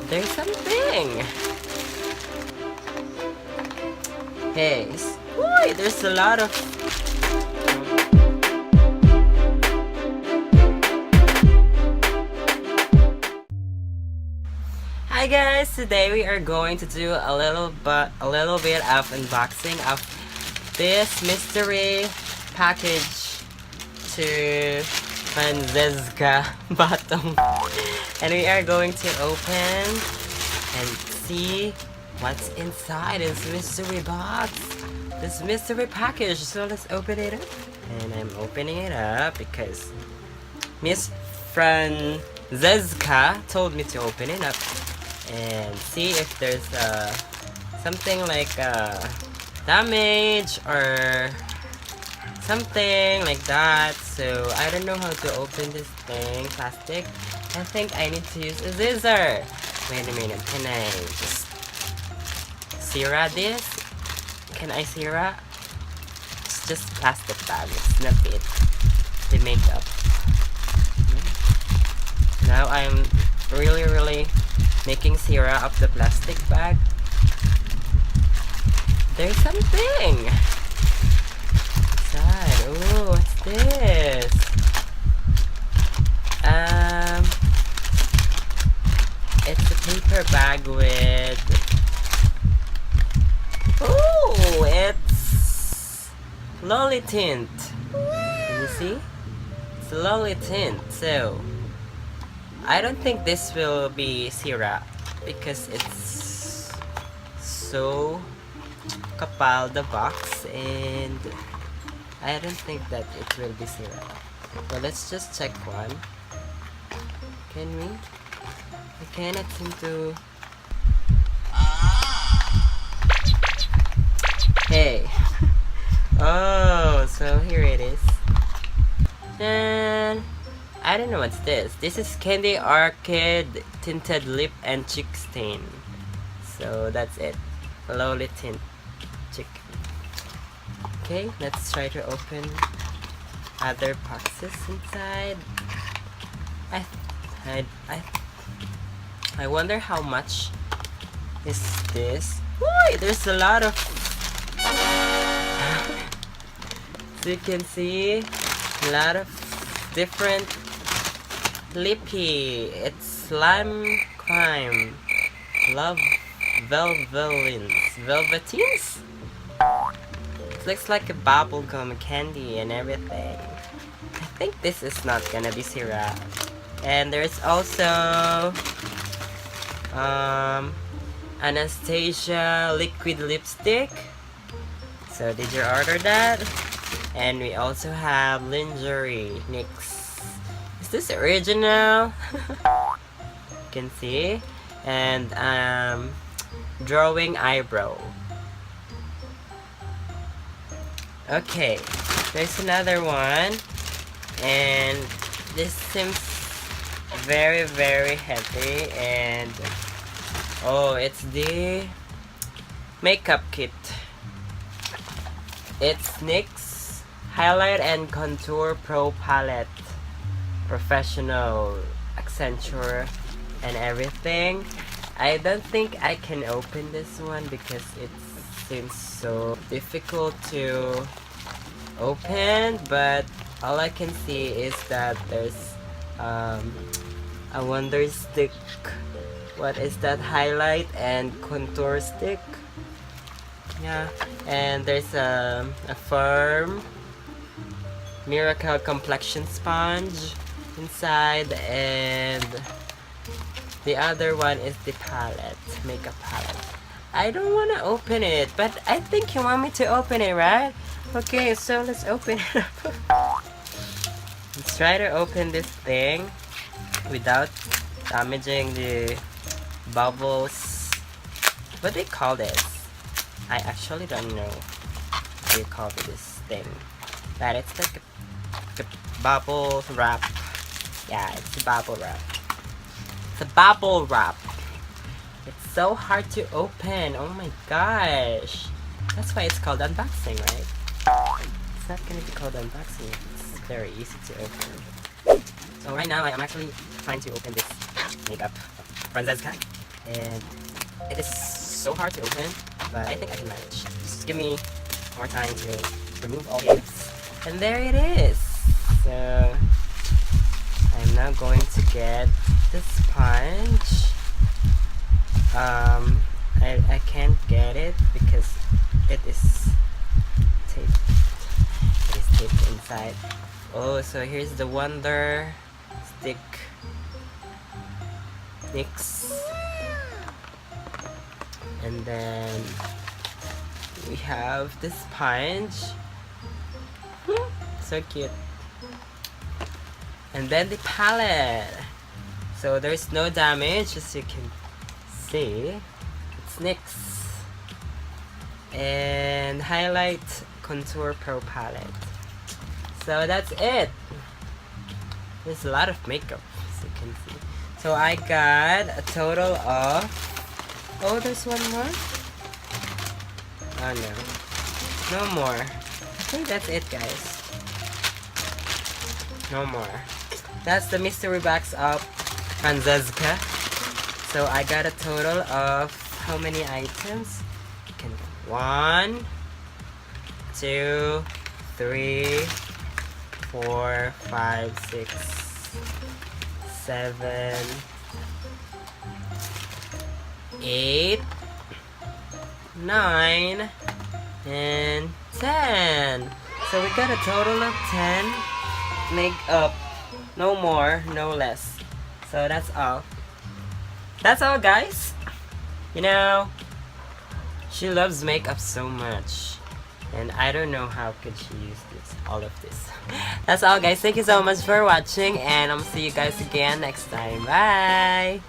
There's something. Hey, boy, there's a lot of. Hi guys, today we are going to do a little bit of unboxing of this mystery package to Anjhae bottom, and we are going to open and see what's inside this mystery box, this mystery package. So let's open it up, and I'm opening it up because Miss Francesca told me to open it up and see if there's something like damage or something like that. So I don't know how to open this thing. Plastic. I think I need to use a scissor. Wait a minute, can I just Sierra this? Can I Sierra? It's just plastic bag, it's not it. The makeup. Now I'm really making Sierra of the plastic bag. There's something inside. Oh, what's this? It's a paper bag with. Oh, it's lolly tint. Can you see? It's lolly tint. So I don't think this will be Sierra because it's so kapal the box, and I don't think that it will be Sierra. Well, let's just check one. Can we? I cannot seem to. Hey. Oh, so here it is. And I don't know what's this. This is Candy Arcade Tinted Lip and Cheek Stain. So that's it. Lowly tint cheek. Okay, let's try to open other boxes inside. I wonder how much is this. Boy, there's a lot of. So you can see a lot of different lippy. It's slime crime, love velvetines. It looks like a bubblegum candy and everything. I think this is not gonna be Syrah. And there's also Anastasia liquid lipstick. So did you order that? And we also have lingerie NYX. Is this original? You can see. And drawing eyebrow. Okay, there's another one, and this seems very heavy. And oh, it's the makeup kit. It's NYX Highlight and Contour Pro Palette, Professional, Accenture, and everything. I don't think I can open this one because it seems so difficult to open, but all I can see is that there's a wonder stick. What is that? Highlight and contour stick. Yeah, and there's a firm miracle complexion sponge inside, and the other one is the palette, makeup palette. I don't want to open it, but I think you want me to open it, right? Okay, so let's open it up. Let's try to open this thing without damaging the bubbles. What do they call this? I actually don't know what they call this thing. But it's like a bubble wrap. Yeah, it's a bubble wrap. It's a bubble wrap. It's so hard to open. Oh my gosh. That's why it's called unboxing, right? It's not gonna be called unboxing. It's very easy to open. So right now I'm actually trying to open this makeup Francesca. and it is so hard to open, but I think I can manage. Just give me more time to remove all this. And there it is. So I'm now going to get the sponge. I can't get it because it is taped. It is taped inside. Oh, so here's the Wonder Stick mix, and then we have the sponge. So cute. And then the palette. So there's no damage, as you can see. It's NYX and Highlight Contour Pro Palette. So that's it. There's a lot of makeup, as you can see. So I got a total of, oh, there's one more? Oh no, no more. I think that's it, guys. No more. That's the mystery box of Anjhae. So I got a total of how many items? You can 1, 2, 3, 4, 5, 6, 7, 8, 9, and 10. So we got a total of 10 makeup. No more, no less. So that's all. That's all, guys. You know, she loves makeup so much, and I don't know how could she use all of this. That's all, guys. Thank you so much for watching, and I'll see you guys again next time. Bye.